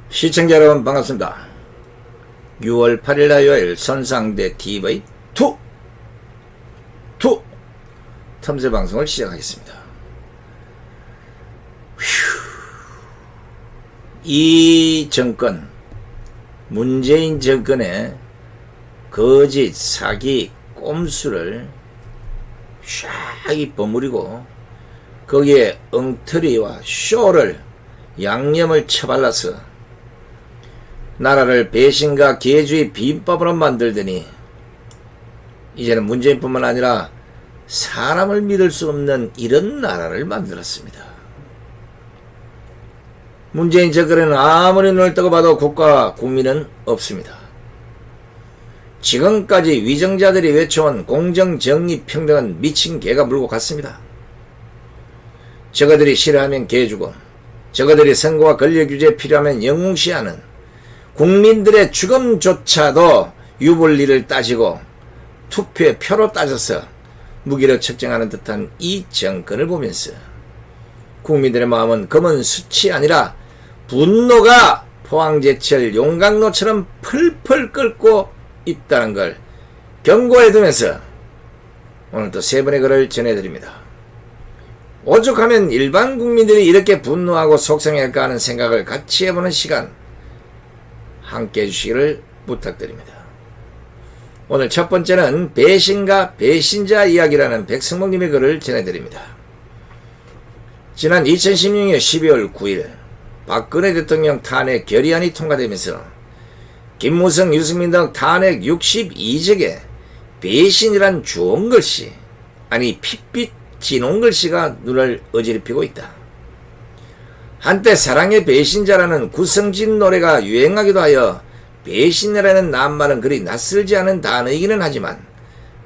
시청자 여러분 반갑습니다. 6월 8일 화요일 선상대 TV2 틈새 방송을 시작하겠습니다. 이 정권, 문재인 정권의 거짓, 사기, 꼼수를 샥이 버무리고 거기에 엉터리와 쇼를 양념을 쳐발라서 나라를 배신과 개주의 비법으로 만들더니 이제는 문재인뿐만 아니라 사람을 믿을 수 없는 이런 나라를 만들었습니다. 문재인 정권에는 아무리 눈을 뜨고 봐도 국가 국민은 없습니다. 지금까지 위정자들이 외쳐온 공정, 정의, 평등은 미친 개가 물고 갔습니다. 저거들이 싫어하면 개 주고, 저거들이 선거와 권력 규제에 필요하면 영웅시하는 국민들의 죽음조차도 유불리를 따지고 투표의 표로 따져서 무기로 측정하는 듯한 이 정권을 보면서 국민들의 마음은 검은 숯이 아니라 분노가 포항제철 용광로처럼 펄펄 끓고 있다는 걸 경고해두면서 오늘 또 세 번의 글을 전해드립니다. 오죽하면 일반 국민들이 이렇게 분노하고 속상할까 하는 생각을 같이 해보는 시간 함께 해주시기를 부탁드립니다. 오늘 첫 번째는 배신과 배신자 이야기라는 백승목님의 글을 전해드립니다. 지난 2016년 12월 9일 박근혜 대통령 탄핵 결의안이 통과되면서 김무성, 유승민 등 탄핵 62적에 배신이란 주홍 글씨, 아니 핏빛 진홍 글씨가 눈을 어지럽히고 있다. 한때 사랑의 배신자라는 구성진 노래가 유행하기도 하여 배신이라는 낱말은 그리 낯설지 않은 단어이기는 하지만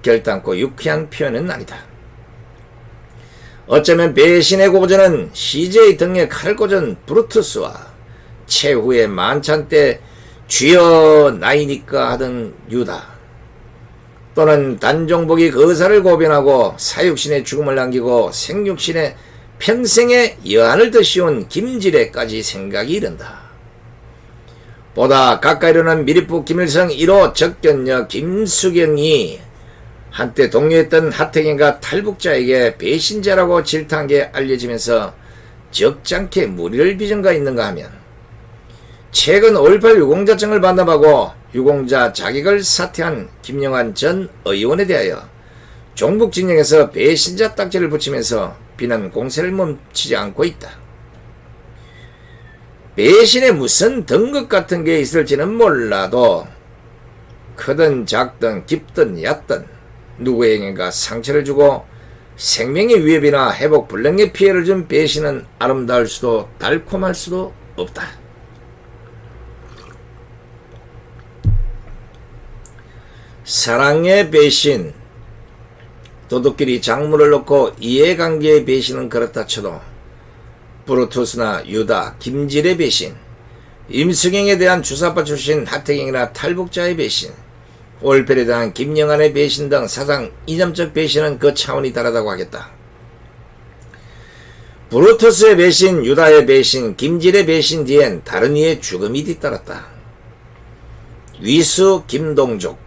결단코 유쾌한 표현은 아니다. 어쩌면 배신의 고전은 CJ 등에 칼을 꽂은 브루투스와 최후의 만찬 때 쥐어 나이니까 하던 유다, 또는 단종복이 거사를 고변하고 사육신의 죽음을 남기고 생육신의 평생의 여한을 드시온 김지래까지 생각이 이른다. 보다 가까이로는 미리프 김일성 1호 적견녀 김수경이 한때 동료했던 하태경과 탈북자에게 배신자라고 질타한 게 알려지면서 적잖게 무리를 빚은가 있는가 하면 최근 5.18 유공자증을 반납하고 유공자 자격을 사퇴한 김영환 전 의원에 대하여 종북 진영에서 배신자 딱지를 붙이면서 비난 공세를 멈추지 않고 있다. 배신에 무슨 등급 같은 게 있을지는 몰라도 크든 작든 깊든 얕든 누구에게인가 상처를 주고 생명의 위협이나 회복 불능의 피해를 준 배신은 아름다울 수도 달콤할 수도 없다. 사랑의 배신, 도둑끼리 작물을 놓고 이해관계의 배신은 그렇다 쳐도 브루투스나 유다, 김질의 배신, 임수경에 대한 주사파 출신 하태경이나 탈북자의 배신, 5.18에 대한 김영환의 배신 등 사상 이념적 배신은 그 차원이 다르다고 하겠다. 브루투스의 배신, 유다의 배신, 김질의 배신 뒤엔 다른 이의 죽음이 뒤따랐다. 위수, 김동족,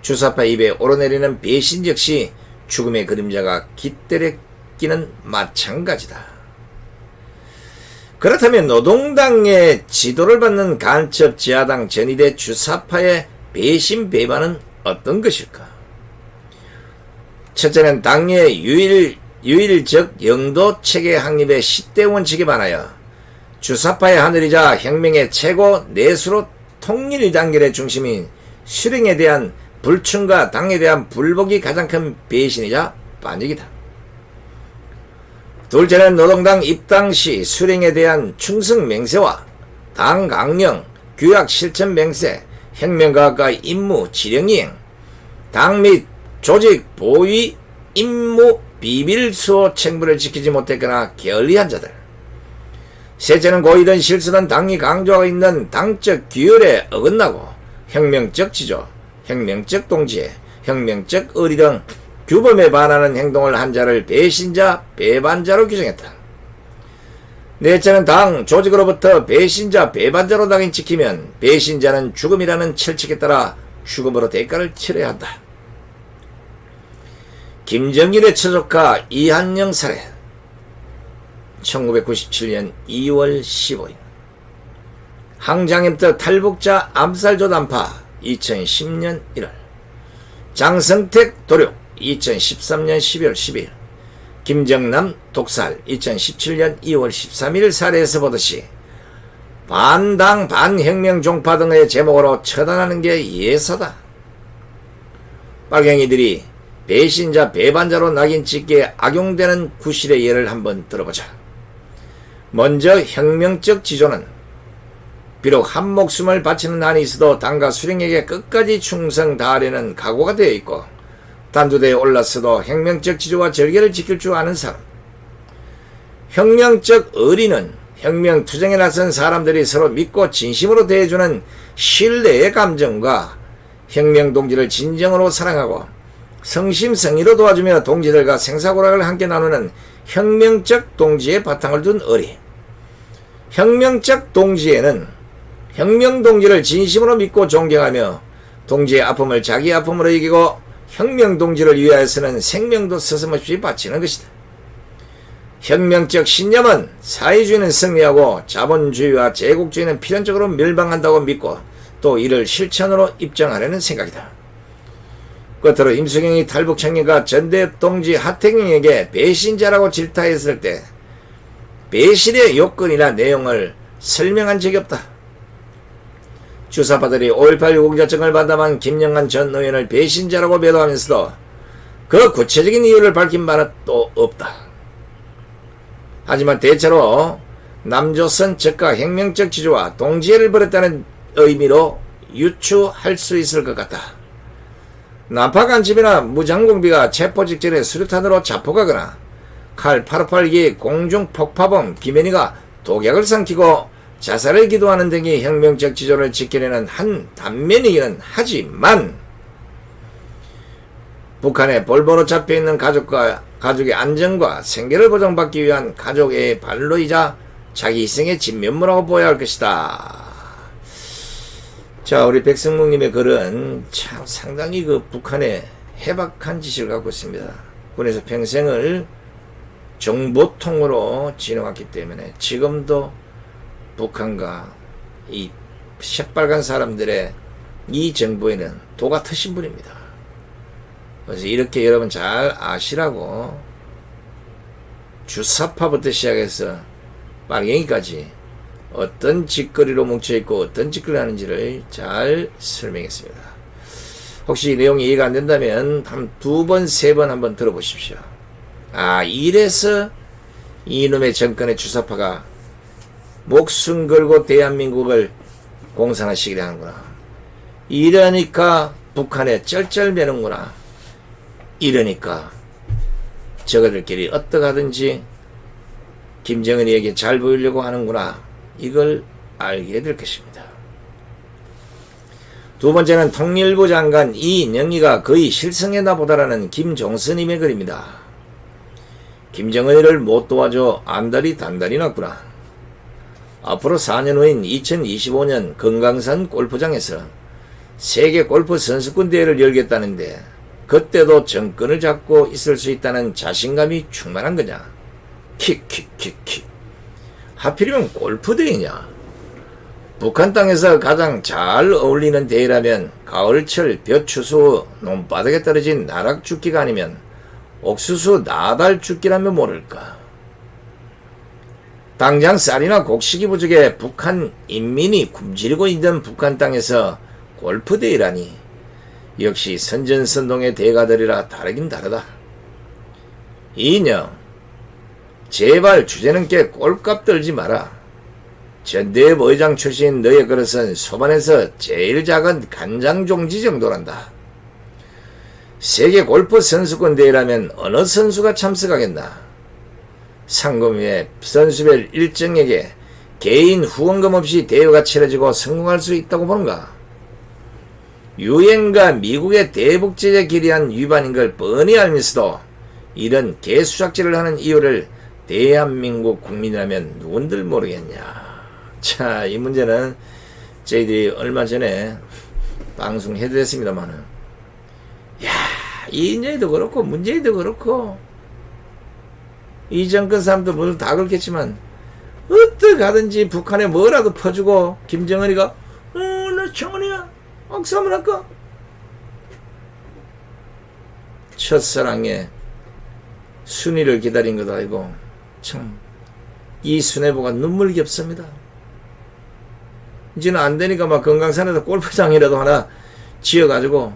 주사파 입에 오르내리는 배신 역시 죽음의 그림자가 깃들에 끼는 마찬가지다. 그렇다면 노동당의 지도를 받는 간첩 지하당 전위대 주사파의 배신 배반은 어떤 것일까? 첫째는 당의 유일적 영도 체계 확립의 10대 원칙에 반하여 주사파의 하늘이자 혁명의 최고 내수로 통일 단결의 중심인 수령에 대한 불충과 당에 대한 불복이 가장 큰 배신이자 반역이다. 둘째는 노동당 입당 시 수령에 대한 충성 맹세와 당 강령, 규약 실천 맹세, 혁명가학과의 임무 지령이행, 당 및 조직 보위 임무 비밀 수호 책무를 지키지 못했거나 게을리한 자들. 셋째는 고의든 실수든 당이 강조하고 있는 당적 규율에 어긋나고 혁명적 지조, 혁명적 동지애, 혁명적 의리 등 규범에 반하는 행동을 한 자를 배신자, 배반자로 규정했다. 넷째는 당 조직으로부터 배신자 배반자로 낙인 찍히면 배신자는 죽음이라는 철칙에 따라 죽음으로 대가를 치러야 한다. 김정일의 처조카 이한영 살해 1997년 2월 15일 항장님터 탈북자 암살조 단파 2010년 1월 장성택 도륙 2013년 12월 12일 김정남 독살 2017년 2월 13일 사례에서 보듯이 반당 반혁명 종파 등의 제목으로 처단하는 게 예사다. 빨갱이들이 배신자 배반자로 낙인 찍기에 악용되는 구실의 예를 한번 들어보자. 먼저 혁명적 지조는 비록 한 목숨을 바치는 한이 있어도 당과 수령에게 끝까지 충성 다하려는 각오가 되어 있고 단두대에 올랐어도 혁명적 지조와 절개를 지킬 줄 아는 사람. 혁명적 의리는 혁명 투쟁에 나선 사람들이 서로 믿고 진심으로 대해주는 신뢰의 감정과 혁명 동지를 진정으로 사랑하고 성심성의로 도와주며 동지들과 생사고락을 함께 나누는 혁명적 동지의 바탕을 둔 의리. 혁명적 동지에는 혁명 동지를 진심으로 믿고 존경하며 동지의 아픔을 자기 아픔으로 이기고 혁명 동지를 위하여서는 생명도 서슴없이 바치는 것이다. 혁명적 신념은 사회주의는 승리하고 자본주의와 제국주의는 필연적으로 멸망한다고 믿고 또 이를 실천으로 입증하려는 생각이다. 끝으로 임수경이 탈북 청년과 전대 동지 하태경에게 배신자라고 질타했을 때 배신의 요건이나 내용을 설명한 적이 없다. 주사파들이 5.18 유공자증을 반담한 김영환 전 의원을 배신자라고 매도하면서도 그 구체적인 이유를 밝힌 바는 또 없다. 하지만 대체로 남조선 적과 혁명적 지조와 동지애를 벌였다는 의미로 유추할 수 있을 것 같다. 난파간첩이나 무장공비가 체포 직전에 수류탄으로 자포가거나 칼 858기 공중폭파범 김현희가 독약을 삼키고 자살을 기도하는 등이 혁명적 지조를 지키려는 한 단면이기는 하지만 북한에 볼모로 잡혀있는 가족의 안전과 생계를 보장받기 위한 가족의 발로이자 자기 희생의 진면모라고 보아야 할 것이다. 자, 우리 백승묵님의 글은 참 상당히 그 북한의 해박한 지식을 갖고 있습니다. 군에서 평생을 정보통으로 지내왔기 때문에 지금도 북한과 이 새빨간 사람들의 이 정보에는 도가 트신 분입니다. 그래서 이렇게 여러분 잘 아시라고 주사파부터 시작해서 빨갱이까지 어떤 짓거리로 뭉쳐있고 어떤 짓거리를 하는지를 잘 설명했습니다. 혹시 이 내용이 이해가 안 된다면 한 두 번, 세 번 한번 들어보십시오. 아, 이래서 이놈의 정권의 주사파가 목숨 걸고 대한민국을 공산화시키려 하는구나. 이러니까 북한에 쩔쩔매는구나. 이러니까 저거들끼리 어떡하든지 김정은이에게 잘 보이려고 하는구나. 이걸 알게 될 것입니다. 두 번째는 통일부 장관 이인영이가 거의 실성했나 보다라는 김종선님의 글입니다. 김정은이를 못 도와줘 안달이 단달이 났구나. 앞으로 4년 후인 2025년 금강산 골프장에서 세계 골프 선수권 대회를 열겠다는데 그때도 정권을 잡고 있을 수 있다는 자신감이 충만한 거냐. 킥킥킥킥. 하필이면 골프 대회냐. 북한 땅에서 가장 잘 어울리는 대회라면 가을철 벼추수 논바닥에 떨어진 나락죽기가 아니면 옥수수 나달죽기라면 모를까. 당장 쌀이나 곡식이 부족해 북한 인민이 굶주리고 있는 북한 땅에서 골프 대회라니 역시 선전선동의 대가들이라 다르긴 다르다. 이인영, 제발 주제는 꽤 꼴값 떨지 마라. 전대협 의장 출신 너의 그릇은 소반에서 제일 작은 간장종지 정도란다. 세계 골프 선수권 대회라면 어느 선수가 참석하겠나. 상금위에 선수별 일정에게 개인 후원금 없이 대회가 치러지고 성공할 수 있다고 보는가. 유엔과 미국의 대북제재 결의안 위반인 걸 뻔히 알면서도 이런 개수작질을 하는 이유를 대한민국 국민이라면 누군들 모르겠냐. 자, 이 문제는 저희들이 얼마 전에 방송해드렸습니다만은, 야, 이인영이도 그렇고 문재인도 그렇고 이 정권 사람들 물론 다 그렇겠지만 어떻게 하든지 북한에 뭐라도 퍼주고 김정은이가 나 정은이야 악수한번 할까? 첫사랑에 순위를 기다린 것도 아니고 참 이 순애보가 눈물겹습니다. 이제는 안 되니까 막 금강산에서 골프장이라도 하나 지어가지고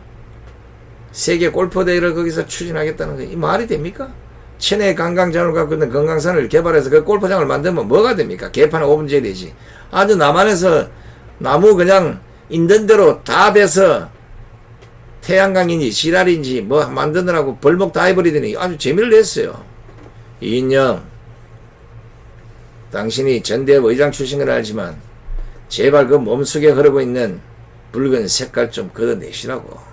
세계 골프대회를 거기서 추진하겠다는 거, 이 말이 됩니까? 천혜의 관광장을 갖고 있는 금강산을 개발해서 그 골프장을 만들면 뭐가 됩니까? 개판에 5분 줘야 되지. 아주 남한에서 나무 그냥 있는 대로 다 베서 태양광인지 지랄인지 뭐 만드느라고 벌목 다 해버리더니 아주 재미를 냈어요. 이인영, 당신이 전대협 의장 출신은 알지만 제발 그 몸속에 흐르고 있는 붉은 색깔 좀 걷어내시라고.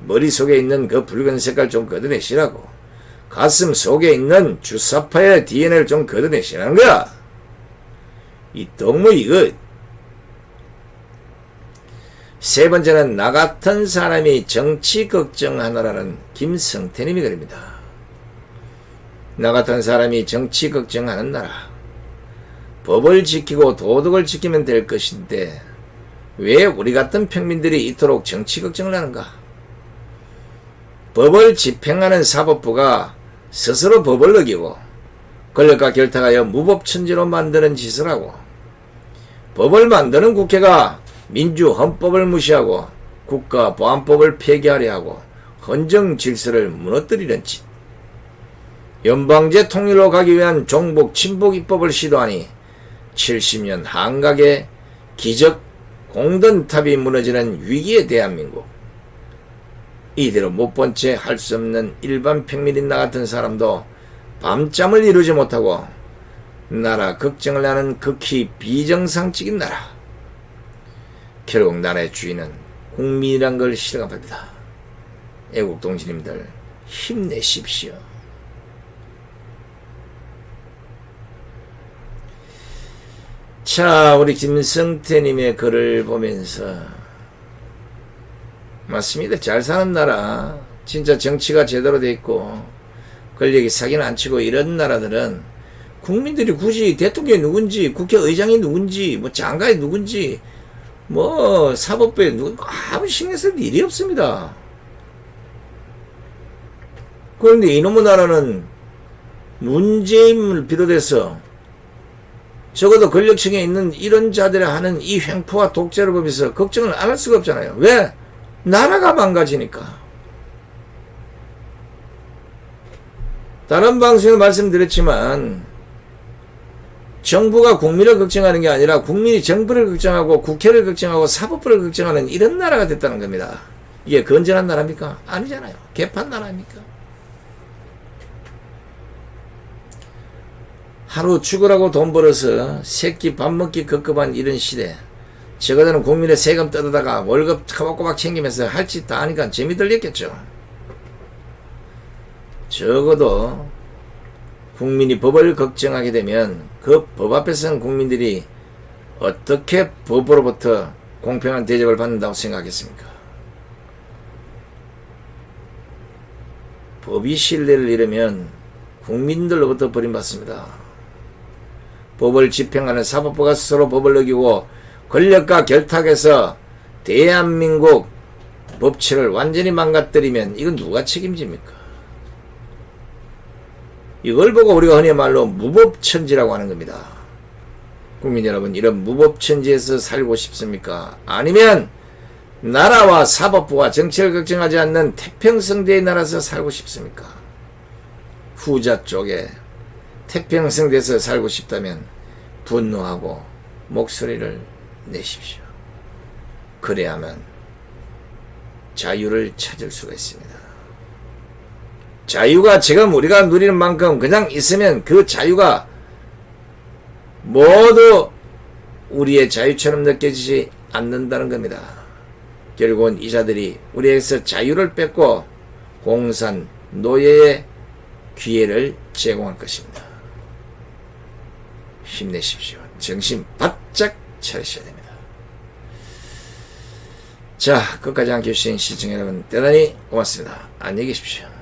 머릿속에 있는 그 붉은 색깔 좀 걷어내시라고. 가슴 속에 있는 주사파의 DNA를 좀 걷어내시라는 거야. 이 동무 이거. 세 번째는 나 같은 사람이 정치 걱정하느라는 김성태님이 그럽니다. 나 같은 사람이 정치 걱정하는 나라. 법을 지키고 도덕을 지키면 될 것인데 왜 우리 같은 평민들이 이토록 정치 걱정을 하는가? 법을 집행하는 사법부가 스스로 법을 어기고 권력과 결탁하여 무법천지로 만드는 짓을 하고, 법을 만드는 국회가 민주헌법을 무시하고 국가보안법을 폐기하려 하고 헌정 질서를 무너뜨리는 짓, 연방제 통일로 가기 위한 종북 친북 입법을 시도하니 70년 한각의 기적 공든탑이 무너지는 위기의 대한민국. 이대로 못 본 채 할 수 없는 일반 평민인 나 같은 사람도 밤잠을 이루지 못하고 나라 걱정을 하는 극히 비정상적인 나라. 결국 나라의 주인은 국민이란 걸 실감합니다. 애국동지님들 힘내십시오. 자, 우리 김성태님의 글을 보면서 맞습니다. 잘 사는 나라, 진짜 정치가 제대로 돼 있고 권력이 사기는 안 치고 이런 나라들은 국민들이 굳이 대통령이 누군지, 국회의장이 누군지, 뭐 장관이 누군지, 뭐 사법부에 누군지 아무 신경 쓸 일이 없습니다. 그런데 이놈의 나라는 문재인을 비롯해서 적어도 권력층에 있는 이런 자들이 하는 이 횡포와 독재를 보면서 걱정을 안 할 수가 없잖아요. 왜? 나라가 망가지니까. 다른 방송에 말씀드렸지만 정부가 국민을 걱정하는 게 아니라 국민이 정부를 걱정하고 국회를 걱정하고 사법부를 걱정하는 이런 나라가 됐다는 겁니다. 이게 건전한 나라입니까? 아니잖아요. 개판 나라입니까? 하루 죽으라고 돈 벌어서 새끼 밥 먹기 급급한 이런 시대, 적어도는 국민의 세금 뜯어다가 월급 꼬박꼬박 챙기면서 할 짓 다 하니까 재미 들렸겠죠. 적어도 국민이 법을 걱정하게 되면 그 법 앞에서는 국민들이 어떻게 법으로부터 공평한 대접을 받는다고 생각하겠습니까? 법이 신뢰를 잃으면 국민들로부터 버림받습니다. 법을 집행하는 사법부가 스스로 법을 어기고 권력과 결탁해서 대한민국 법치를 완전히 망가뜨리면 이건 누가 책임집니까? 이걸 보고 우리가 흔히 말로 무법천지라고 하는 겁니다. 국민 여러분, 이런 무법천지에서 살고 싶습니까? 아니면 나라와 사법부와 정치를 걱정하지 않는 태평성대의 나라에서 살고 싶습니까? 후자 쪽에 태평성대에서 살고 싶다면 분노하고 목소리를 내십시오. 그래야만 자유를 찾을 수가 있습니다. 자유가 지금 우리가 누리는 만큼 그냥 있으면 그 자유가 모두 우리의 자유처럼 느껴지지 않는다는 겁니다. 결국은 이 자들이 우리에게서 자유를 뺏고 공산, 노예의 기회를 제공할 것입니다. 힘내십시오. 정신 바짝 차리셔야 됩니다. 자, 끝까지 함께 해주신 시청자 여러분 대단히 고맙습니다. 안녕히 계십시오.